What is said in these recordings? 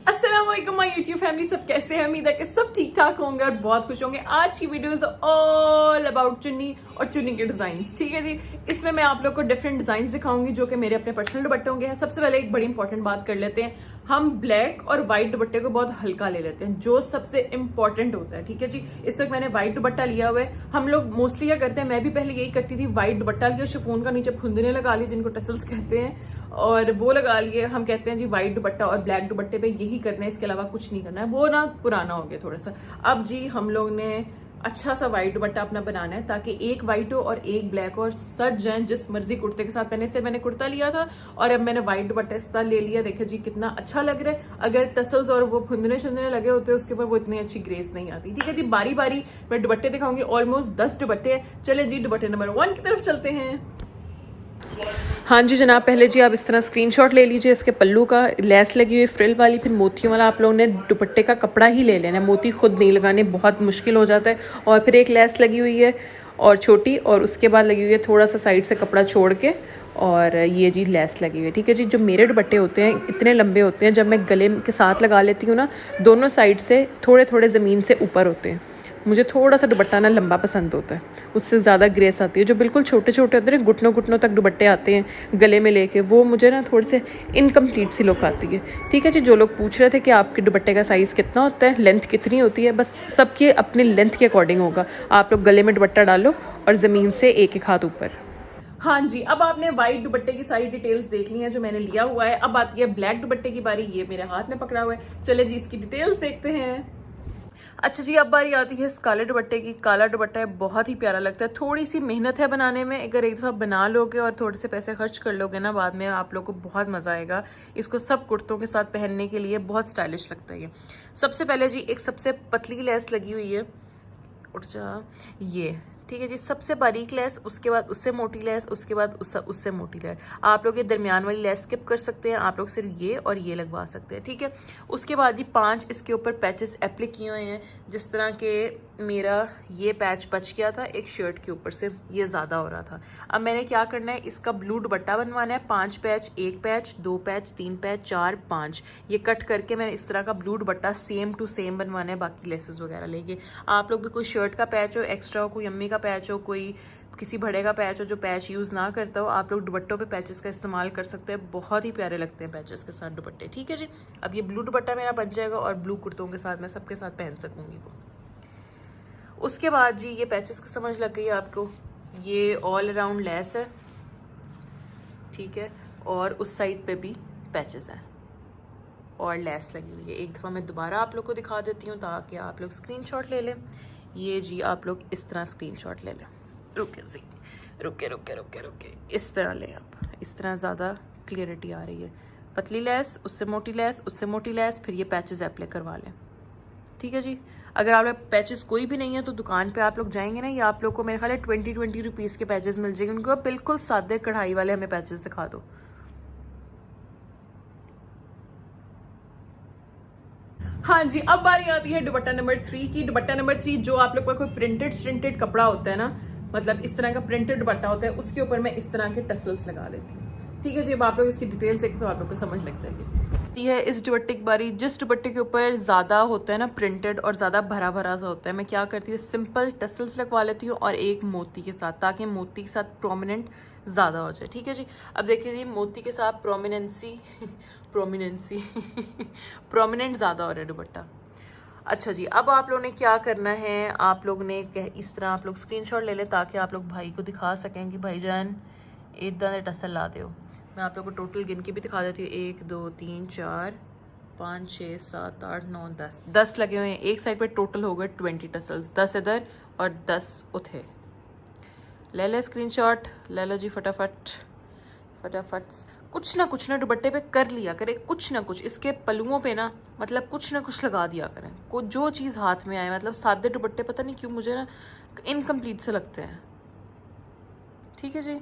अस्सलामुअलैकुम my YouTube family, सब कैसे हैं? उम्मीद है कि सब ठीक ठाक होंगे और बहुत खुश होंगे। आज की वीडियो इज ऑल अबाउट चुन्नी और चुन्नी के डिजाइन्स। ठीक है जी, इसमें मैं आप लोग को डिफरेंट डिजाइन्स दिखाऊंगी जो कि मेरे अपने पर्सनल दुपट्टों के हैं। सबसे पहले एक बड़ी इंपॉर्टेंट बात कर लेते हैं, हम ब्लैक और व्हाइट दुपट्टे को बहुत हल्का ले लेते हैं, जो सबसे इंपॉर्टेंट होता है। ठीक है जी, इस वक्त मैंने व्हाइट दुपट्टा लिया हुआ है। हम लोग मोस्टली क्या करते हैं, मैं भी पहले यही करती थी, व्हाइट दुपट्टा लिया, शिफॉन का नीचे फुंदने लगा लिए जिनको टसल्स कहते हैं, और वो लगा लिए। हम कहते हैं जी व्हाइट दुपट्टा और ब्लैक दुपट्टे पे यही करना है, इसके अलावा कुछ नहीं करना है। वो ना पुराना हो गया थोड़ा सा। अब जी हम लोग ने अच्छा सा व्हाइट दुपट्टा अपना बनाना है ताकि एक व्हाइट हो और एक ब्लैक हो और सज जाए जिस मर्जी कुर्ते के साथ। मैंने कुर्ता लिया था और अब मैंने व्हाइट दुपट्टा इस तरह ले लिया। देखिए जी कितना अच्छा लग रहा है। अगर टसल्स और वो फुंदने शुंदने लगे होते हैं उसके ऊपर वो इतनी अच्छी ग्रेस नहीं आती। ठीक है जी, बारी बारी मैं दुपट्टे दिखाऊंगी। ऑलमोस्ट 10 दुपट्टे हैं। चले जी दुपट्टे नंबर 1 की तरफ चलते हैं। हाँ जी जनाब, पहले जी आप इस तरह स्क्रीनशॉट ले लीजिए इसके पल्लू का, लेस लगी हुई फ्रिल वाली, फिर मोतियों वाला। आप लोगों ने दुपट्टे का कपड़ा ही ले लेना है, मोती खुद नहीं लगाने, बहुत मुश्किल हो जाता है। और फिर एक लेस लगी हुई है और छोटी, और उसके बाद लगी हुई है थोड़ा सा साइड से कपड़ा छोड़ के, और ये जी लेस लगी हुई है। ठीक है जी, जो मेरे दुपट्टे होते हैं इतने लंबे होते हैं, जब मैं गले के साथ लगा लेती हूँ ना, दोनों साइड से थोड़े थोड़े ज़मीन से ऊपर होते हैं। मुझे थोड़ा सा दुपट्टा ना लंबा पसंद होता है, उससे ज़्यादा ग्रेस आती है। जो बिल्कुल छोटे छोटे होते हैं, घुटनों घुटनों तक दुपट्टे आते हैं गले में लेके, वो मुझे ना थोड़ी से इनकम्प्लीट सी लुक आती है। ठीक है जी, जो लोग पूछ रहे थे कि आपके दुपट्टे का साइज़ कितना होता है, लेंथ कितनी होती है, बस सबके अपने लेंथ के अकॉर्डिंग होगा। आप लोग गले में दुपट्टा डालो और ज़मीन से एक एक हाथ ऊपर। हाँ जी, अब आपने व्हाइट दुपट्टे की सारी डिटेल्स देख ली हैं जो मैंने लिया हुआ है। अब आती है ब्लैक दुपट्टे की बारी। ये मेरे हाथ में पकड़ा हुआ है, चले जी इसकी डिटेल्स देखते हैं। अच्छा जी, अब बारी आती है इस काले दुपट्टे की। काला दुपट्टा है, बहुत ही प्यारा लगता है। थोड़ी सी मेहनत है बनाने में, अगर एक दफ़ा बना लोगे और थोड़े से पैसे खर्च कर लोगे ना, बाद में आप लोग को बहुत मज़ा आएगा। इसको सब कुर्तों के साथ पहनने के लिए बहुत स्टाइलिश लगता है ये। सबसे पहले जी एक सबसे पतली लेस लगी हुई है, उठ जा ये। ठीक है जी, सबसे बारीक लेस, उसके बाद उससे मोटी लेस, उसके बाद उससे मोटी लेस। आप लोग ये दरमियान वाली लेस स्किप कर सकते हैं, आप लोग सिर्फ ये और ये लगवा सकते हैं। ठीक है, उसके बाद जी 5 इसके ऊपर पैचेस एप्लिक किए हुए हैं। जिस तरह के मेरा ये पैच बच गया था एक शर्ट के ऊपर से, ये ज़्यादा हो रहा था। अब मैंने क्या करना है, इसका ब्लू दुपट्टा बनवाना है। 5 पैच, 1 पैच, 2 पैच, 3 पैच, 4, 5, ये कट करके मैंने इस तरह का ब्लू दुपट्टा सेम टू सेम बनवाना है, बाकी लेसेस वगैरह लेके। आप लोग भी कोई शर्ट का पैच हो एक्स्ट्रा हो, कोई अम्मी का पैच हो, कोई किसी बड़े का पैच हो जो पैच यूज़ ना करता हो, आप लोग दुपट्टों पे पैचेस का इस्तेमाल कर सकते हैं। बहुत ही प्यारे लगते हैं पैचेस के साथ दुपट्टे। ठीक है जी, अब ये ब्लू दुपट्टा मेरा बच जाएगा और ब्लू कुर्तों के साथ मैं सबके साथ पहन सकूंगी वो। उसके बाद जी ये पैचेस की समझ लग गई है आपको, ये ऑल अराउंड लेस है। ठीक है, और उस साइड पे भी पैचेस है और लेस लगी हुई है। एक दफ़ा मैं दोबारा आप लोग को दिखा देती हूँ ताकि आप लोग स्क्रीनशॉट ले लें। ये जी आप लोग इस तरह स्क्रीनशॉट ले लें। रुके जी, रुके रुके रुके रुके, इस तरह लें आप, इस तरह ज़्यादा क्लियरिटी आ रही है। पतली लेस, उससे मोटी लेस, उससे मोटी लेस, फिर ये पैचेस अप्लाई करवा लें। ठीक है जी, अगर आप लोग पैचेस कोई भी नहीं है तो दुकान पे आप लोग जाएंगे ना, ये आप लोग को मेरे ख्याल है 20 रुपीज़ के पैचेस मिल जाएंगे। उनको बिल्कुल सादे कढ़ाई वाले हमें पैचेस दिखा दो। हाँ जी, अब बारी आती है दुपट्टा नंबर 3 की। दुपट्टा नंबर 3 जो आप लोग का कोई प्रिंटेड कपड़ा होता है ना, मतलब इस तरह का प्रिंटेड दुपट्टा होता है, उसके ऊपर मैं इस तरह के टसल्स लगा देती हूँ। ठीक है जी, अब आप लोग इसकी डिटेल्स देखें तो आप लोग को समझ लग जाएगी। ये है इस दुपट्टे की बारी। जिस दुपट्टे के ऊपर ज़्यादा होता है ना प्रिंटेड और ज़्यादा भरा भरा सा होता है, मैं क्या करती हूँ, सिंपल टसल्स लगवा लेती हूँ और एक मोती के साथ, ताकि मोती के साथ प्रोमिनेंट ज़्यादा हो जाए। ठीक है जी, अब देखिए जी मोती के साथ प्रोमिनेंसी प्रोमिनेंट ज़्यादा हो रहा है दुपट्टा। अच्छा जी, अब आप लोगों ने क्या करना है, आप लोग ने इस तरह आप लोग स्क्रीनशॉट ले लें ताकि आप लोग भाई को दिखा सकें कि भाईजान इतना दे टसल ला दो। मैं आप लोग को टोटल गिन के भी दिखा देती हूँ। 1 2 3 4 5 6 7 8 9 10 लगे हुए हैं एक साइड पे। टोटल हो गए 20 टसल्स, 10 इधर और 10 उधर। ले ले स्क्रीनशॉट, ले लो जी फटाफट फटाफट। कुछ ना दुपट्टे पे कर लिया करें, कुछ ना कुछ इसके पल्लुओं पे ना, मतलब कुछ ना कुछ लगा दिया करें, को जो चीज़ हाथ में आए। मतलब सादे दुपट्टे पता नहीं क्यों मुझे ना इनकम्प्लीट से लगते हैं। ठीक है जी,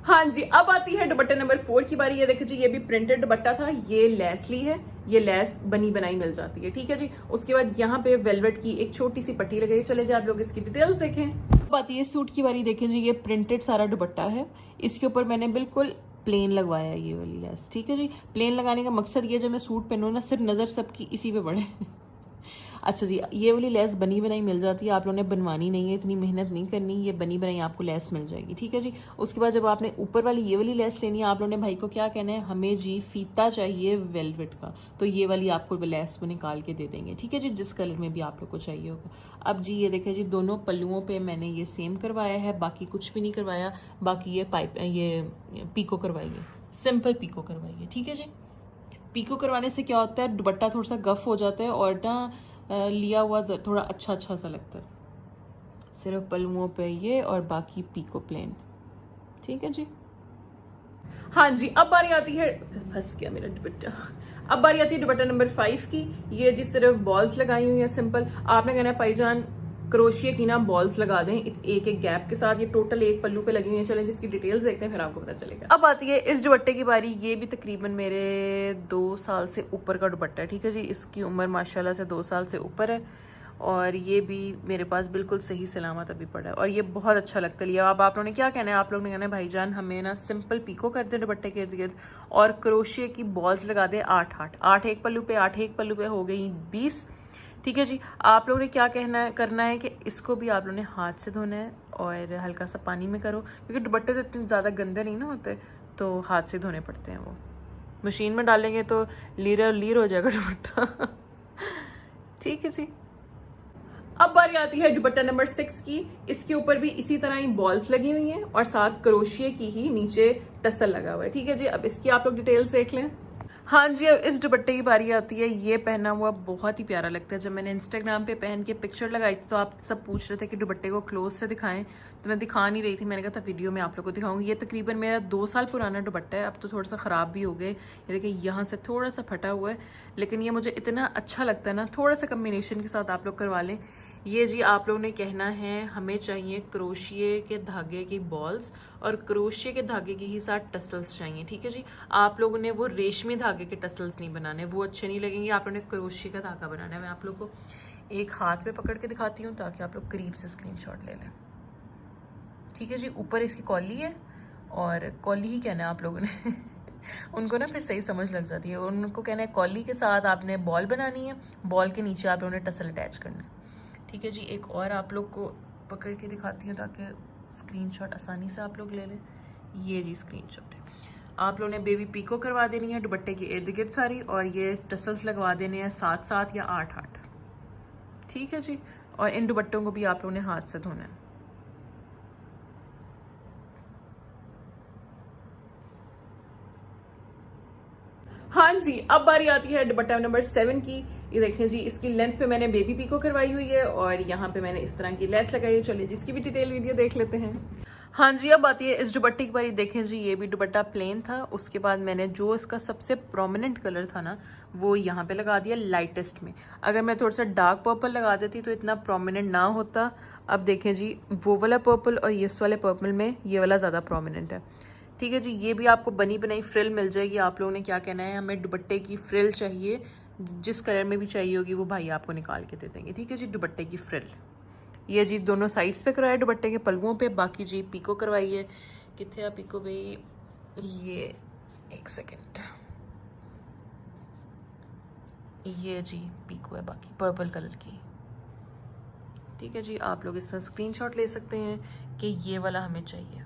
हाँ जी, अब आती है दुपट्टे नंबर 4 की बारी। ये देखिए जी, ये भी प्रिंटेड दुपट्टा था, ये लेस ली है, ये लेस बनी बनाई मिल जाती है। ठीक है जी, उसके बाद यहाँ पे वेलवेट की एक छोटी सी पट्टी लगाई। चले जी आप लोग इसकी डिटेल्स देखें। अब आती है सूट की बारी। देखें जी, ये प्रिंटेड सारा दुपट्टा है, इसके ऊपर मैंने बिल्कुल प्लेन लगवाया है ये वाली लेस, ठीक है जी। प्लेन लगाने का मकसद ये, जब मैं सूट पहनूँ ना सिर्फ नज़र सबकी इसी पे पड़े। अच्छा जी, ये वाली लेस बनी बनाई मिल जाती है, आप लोगों ने बनवानी नहीं है, इतनी मेहनत नहीं करनी, ये बनी बनाई आपको लेस मिल जाएगी, ठीक है जी। उसके बाद जब आपने ऊपर वाली ये वाली लेस लेनी है, आप लोगों ने भाई को क्या कहना है, हमें जी फीता चाहिए वेलवेट का, तो ये वाली आपको लेस वो निकाल के दे देंगे, ठीक है जी, जिस कलर में भी आप लोग को चाहिए होगा। अब जी ये देखें जी, दोनों पल्लुओं पे मैंने ये सेम करवाया है, बाकी कुछ भी नहीं करवाया, बाकी ये ये पीको करवाइए, सिंपल पीको करवाइए, ठीक है जी। पीको करवाने से क्या होता है, दुपट्टा थोड़ा सा गफ हो जाता है और ना लिया हुआ थोड़ा अच्छा अच्छा सा लगता है। सिर्फ पल्लुओं पे ये और बाकी पीको प्लेन, ठीक है जी। हाँ जी, अब बारी आती है, फंस गया मेरा दुपट्टा। अब बारी आती है दुपट्टा नंबर 5 की। ये जी सिर्फ बॉल्स लगाई हुई है सिंपल। आपने कहना है भाईजान क्रोशिया की ना बॉल्स लगा दें एक एक गैप के साथ, ये टोटल एक पल्लू पे लगी हुई है। चलें जिसकी डिटेल्स देखते हैं फिर आपको पता चलेगा। अब आती है इस दुपट्टे की बारी। ये भी तकरीबन मेरे 2 साल से ऊपर का दुपट्टा है, ठीक है जी। इसकी उम्र माशाल्लाह से 2 साल से ऊपर है और ये भी मेरे पास बिल्कुल सही सलामत अभी पड़ा है और ये बहुत अच्छा लगता है लिया। अब आप लोगों ने क्या कहना है, आप लोगों ने कहना है भाईजान हमें ना सिंपल पीको कर दे दुपट्टे के इर्द गिर्द और क्रोशिया की बॉल्स लगा दे 8 एक पल्लू पे, 8 एक पल्लू पे हो गई 20, ठीक है जी। आप लोगों ने क्या करना है कि इसको भी आप लोगों ने हाथ से धोना है और हल्का सा पानी में करो, क्योंकि दुपट्टे तो इतने ज़्यादा गंदे नहीं ना होते, तो हाथ से धोने पड़ते हैं। वो मशीन में डालेंगे तो लीर हो जाएगा दुपट्टा। ठीक है जी। अब बारी आती है दुपट्टा नंबर 6 की। इसके ऊपर भी इसी तरह ही बॉल्स लगी हुई हैं और साथ क्रोशिया की ही नीचे टसल लगा हुआ है, ठीक है जी। अब इसकी आप लोग डिटेल्स देख लें। हाँ जी, अब इस दुपट्टे की बारी आती है। ये पहना हुआ बहुत ही प्यारा लगता है। जब मैंने इंस्टाग्राम पे पहन के पिक्चर लगाई थी तो आप सब पूछ रहे थे कि दुपट्टे को क्लोज से दिखाएं, तो मैं दिखा नहीं रही थी। मैंने कहा था वीडियो में आप लोग को दिखाऊंगी। ये तकरीबन मेरा 2 साल पुराना दुपट्टा है, अब तो थोड़ा सा ख़राब भी हो गए। ये देखिए यहाँ से थोड़ा सा फटा हुआ है, लेकिन ये मुझे इतना अच्छा लगता है ना, थोड़ा सा कम्बिनेशन के साथ आप लोग करवा लें। ये जी आप लोगों ने कहना है हमें चाहिए क्रोशिये के धागे की बॉल्स और क्रोशिये के धागे के ही साथ टसल्स चाहिए, ठीक है जी। आप लोगों ने वो रेशमी धागे के टसल्स नहीं बनाने, वो अच्छे नहीं लगेंगे। आप लोगों ने क्रोशिये का धागा बनाना है। मैं आप लोग को एक हाथ में पकड़ के दिखाती हूँ ताकि आप लोग करीब से स्क्रीनशॉट ले लें, ठीक है जी। ऊपर इसकी कॉली है और कॉली ही कहना है आप लोगों ने। उनको ना फिर सही समझ लग जाती है। उनको कहना है कॉली के साथ आपने बॉल बनानी है, बॉल के नीचे आप लोगों ने टसल अटैच करना है, ठीक है जी। एक और आप लोग को पकड़ के दिखाती हूँ ताकि स्क्रीनशॉट आसानी से आप लोग ले लें। ये जी स्क्रीनशॉट है। आप लोगों ने बेबी पीको करवा देनी है दुपट्टे के इर्द गिर्द सारी, और ये टसल्स लगवा देने हैं 7 या 8, ठीक है जी। और इन दुपट्टों को भी आप लोगों ने हाथ से धोना है। हाँ जी, अब बारी आती है दुपट्टा नंबर 7 की। ये देखें जी, इसकी लेंथ पे मैंने बेबी पीको करवाई हुई है और यहाँ पे मैंने इस तरह की लेस लगाई है। चलिए जिसकी भी डिटेल वीडियो देख लेते हैं। हाँ जी, अब आती है इस दुपट्टे की बारी। देखें जी, ये भी दुपट्टा प्लेन था। उसके बाद मैंने जो इसका सबसे प्रोमिनेंट कलर था ना, वो यहाँ पे लगा दिया लाइटेस्ट में। अगर मैं थोड़ा सा डार्क पर्पल लगा देती तो इतना प्रोमिनेंट ना होता। अब देखें जी, वो वाला पर्पल और इस वाले पर्पल में ये वाला ज़्यादा प्रोमिनेंट है, ठीक है जी। ये भी आपको बनी बनाई फ्रिल मिल जाएगी। आप लोगों ने क्या कहना है, हमें दुपट्टे की फ्रिल चाहिए, जिस कलर में भी चाहिए होगी वो भाई आपको निकाल के दे देंगे, ठीक है जी। दुपट्टे की फ्रिल ये जी दोनों साइड्स पे कराया दुपट्टे के पल्लुओं पे। बाकी जी पीको करवाई है। कितने आप पीको भाई, ये एक सेकेंड, ये जी पीको है बाकी पर्पल कलर की, ठीक है जी। आप लोग इसका स्क्रीनशॉट ले सकते हैं कि ये वाला हमें चाहिए।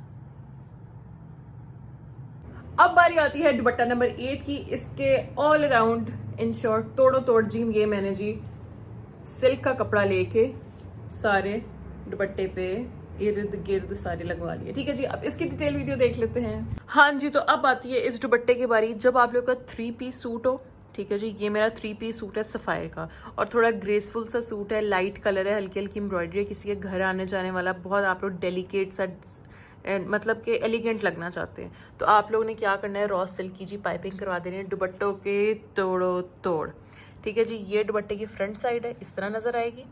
अब बारी आती है दुपट्टा नंबर 8 की। इसके ऑल अराउंड इन शॉर्ट तोड़ो तोड़ जी, ये मैंने जी सिल्क का कपड़ा लेके सारे दुपट्टे पे इर्द गिर्द सारे लगवा लिए, ठीक है जी। अब इसकी डिटेल वीडियो देख लेते हैं। हाँ जी, तो अब आती है इस दुपट्टे की बारी। जब आप लोग का 3 पीस सूट हो, ठीक है जी। ये मेरा 3 पीस सूट है सफ़ायर का और थोड़ा ग्रेसफुल सा सूट है, लाइट कलर है, हल्की हल्की एम्ब्रॉयडरी है। किसी के घर आने जाने वाला, बहुत आप लोग डेलिकेट सा मतलब कि एलिगेंट लगना चाहते हैं, तो आप लोगों ने क्या करना है, रॉ सिल्क की जी पाइपिंग करवा देनी है दुपट्टों के तोड़ो तोड़, ठीक है जी। ये दुपट्टे की फ्रंट साइड है, इस तरह नजर आएगी,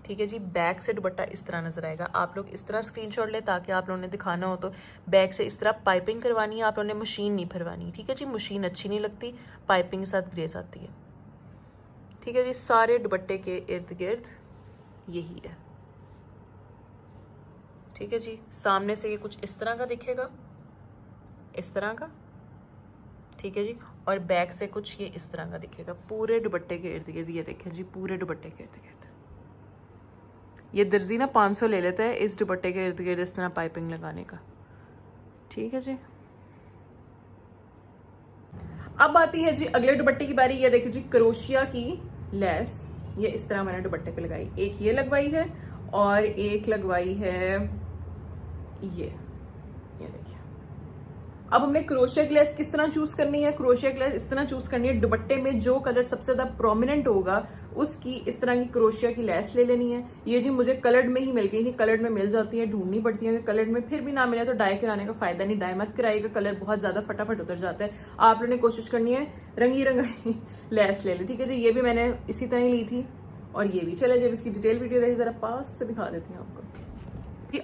ठीक है जी। बैक से दुपट्टा इस तरह नजर आएगा। आप लोग इस तरह स्क्रीनशॉट ले ताकि आप लोगों ने दिखाना हो तो बैक से इस तरह पाइपिंग करवानी है। आप लोगों ने मशीन नहीं भरवानी, ठीक है जी। मशीन अच्छी नहीं लगती, पाइपिंग के साथ ग्रेस आती है, ठीक है जी। सारे दुपट्टे के इर्द गिर्द यही है, ठीक है जी। सामने से ये कुछ इस तरह का दिखेगा, इस तरह का, ठीक है जी। और बैक से कुछ ये इस तरह का दिखेगा पूरे दुपट्टे के इर्द गिर्द। ये देखें जी, पूरे दुपट्टे के इर्द गिर्द। ये दर्जी ना 500 ले लेता है इस दुपट्टे के इर्द गिर्द इस तरह पाइपिंग लगाने का, ठीक है जी। अब आती है जी अगले दुपट्टे की बारी। ये देखिए जी, क्रोशिया की लेस ये इस तरह मैंने दुपट्टे पे लगाई। एक ये लगवाई है और एक लगवाई है ये देखिए। अब हमने क्रोशिया की लेस किस तरह चूज करनी है? क्रोशिया की लेस इस तरह चूज करनी है, दुपट्टे में जो कलर सबसे ज्यादा प्रोमिनेंट होगा उसकी इस तरह की क्रोशिया की लेस ले लेनी है। ये जी मुझे कलर्ड में ही मिल गई थी, कलर्ड में मिल जाती है, ढूंढनी पड़ती है। कलर्ड में फिर भी ना मिले तो डाई कराने का फायदा नहीं, डाई मत कराइएगा, कलर बहुत ज्यादा फटाफट उतर जाता है। आप लोगों ने कोशिश करनी है रंगी रंगाई लेस ले ले, ठीक है जी। ये भी मैंने इसी तरह ही ली थी और ये भी। चले जब इसकी डिटेल वीडियो देखिए, जरा पास से दिखा देती हूँ आपको।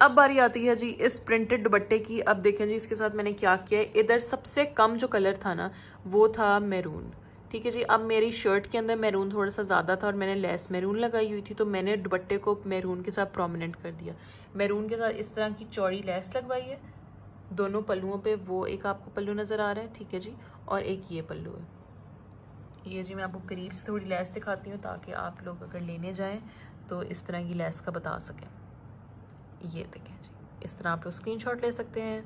अब बारी आती है जी इस प्रिंटेड दुपट्टे की। अब देखें जी इसके साथ मैंने क्या किया है, इधर सबसे कम जो कलर था ना वो था मैरून, ठीक है जी। अब मेरी शर्ट के अंदर मैरून थोड़ा सा ज़्यादा था और मैंने लेस मैरून लगाई हुई थी, तो मैंने दुपट्टे को मैरून के साथ प्रोमिनेंट कर दिया। मैरून के साथ इस तरह की चौड़ी लेस लगवाई है दोनों पल्लुओं पे। वो एक आपको पल्लू नज़र आ रहा है, ठीक है जी, और एक ये पल्लू है। ये जी मैं आपको करीब से थोड़ी लेस दिखाती हूँ ताकि आप लोग अगर लेने जाएँ तो इस तरह की लेस का बता सकें। ये देखें जी, इस तरह आप लोग स्क्रीनशॉट ले सकते हैं।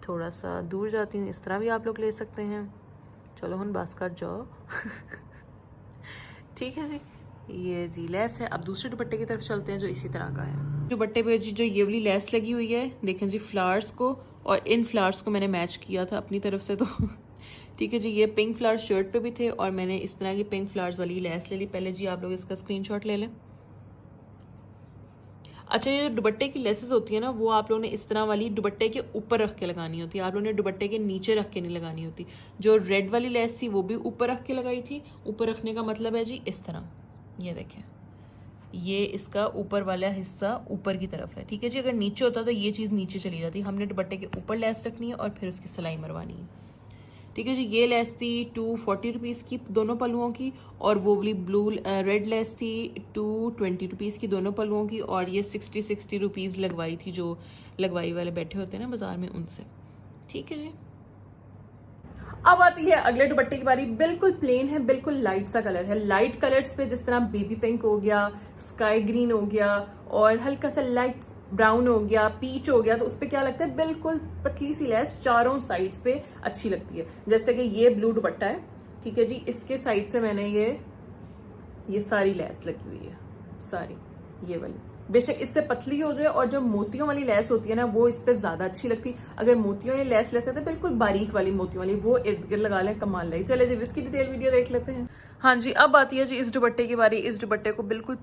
थोड़ा सा दूर जाती हूँ, इस तरह भी आप लोग ले सकते हैं। चलो हम बस कर जाओ ठीक है जी, ये जी लेस है। अब दूसरे दुपट्टे की तरफ चलते हैं जो इसी तरह का है। दुपट्टे पे जी जो ये वाली लेस लगी हुई है, देखें जी फ्लावर्स को, और इन फ्लावर्स को मैंने मैच किया था अपनी तरफ से तो ठीक है जी। ये पिंक फ्लावर्स शर्ट पे भी थे और मैंने इस तरह की पिंक फ्लावर्स वाली लेस ले ली। पहले जी आप लोग इसका स्क्रीनशॉट ले लें। अच्छा, ये जो दुपट्टे की लेसेस होती है ना वो आप लोगों ने इस तरह वाली दुपट्टे के ऊपर रख के लगानी होती है, आप लोगों ने दुपट्टे के नीचे रख के नहीं लगानी होती। जो रेड वाली लेस थी वो भी ऊपर रख के लगाई थी। ऊपर रखने का मतलब है जी इस तरह, ये देखें ये इसका ऊपर वाला हिस्सा ऊपर की तरफ है, ठीक है जी। अगर नीचे होता तो ये चीज़ नीचे चली जाती। हमने दुपट्टे के ऊपर लेस रखनी है और फिर उसकी सिलाई मरवानी है, ठीक है जी। ये लेस थी 240 रुपीज़ की दोनों पल्लुओं की, और वो वाली ब्लू रेड लेस थी 220 रुपीज़ की दोनों पल्लुओं की, और ये 60 रुपीज़ लगवाई थी जो लगवाई वाले बैठे होते हैं ना बाजार में उनसे, ठीक है जी। अब आती है अगले दुपट्टे की बारी। बिल्कुल प्लेन है, बिल्कुल लाइट सा कलर है। लाइट कलर्स पे जिस तरह बेबी पिंक हो गया, स्काई ग्रीन हो गया और हल्का सा लाइट ब्राउन हो गया, पीच हो गया, तो उस पर क्या लगता है बिल्कुल पतली सी लेस चारों साइड्स पे अच्छी लगती है। जैसे कि ये ब्लू दुपट्टा है, ठीक है जी, इसके साइड से मैंने ये सारी लेस लगी हुई है, सारी ये वाली। बेशक इससे पतली हो जाए और जो मोतियों वाली लेस होती है ना वो इस पे ज्यादा अच्छी लगती। अगर मोतियों वाली लेस लेस है तो बिल्कुल बारीक वाली मोतियों वाली, वो इर्द गिर्द लगा लें, कमाल लगी। चले जी इसकी डिटेल वीडियो देख लेते हैं। हाँ जी, अब आती है जी इस दुपट्टे की बारी। इस दुपट्टे को बिल्कुल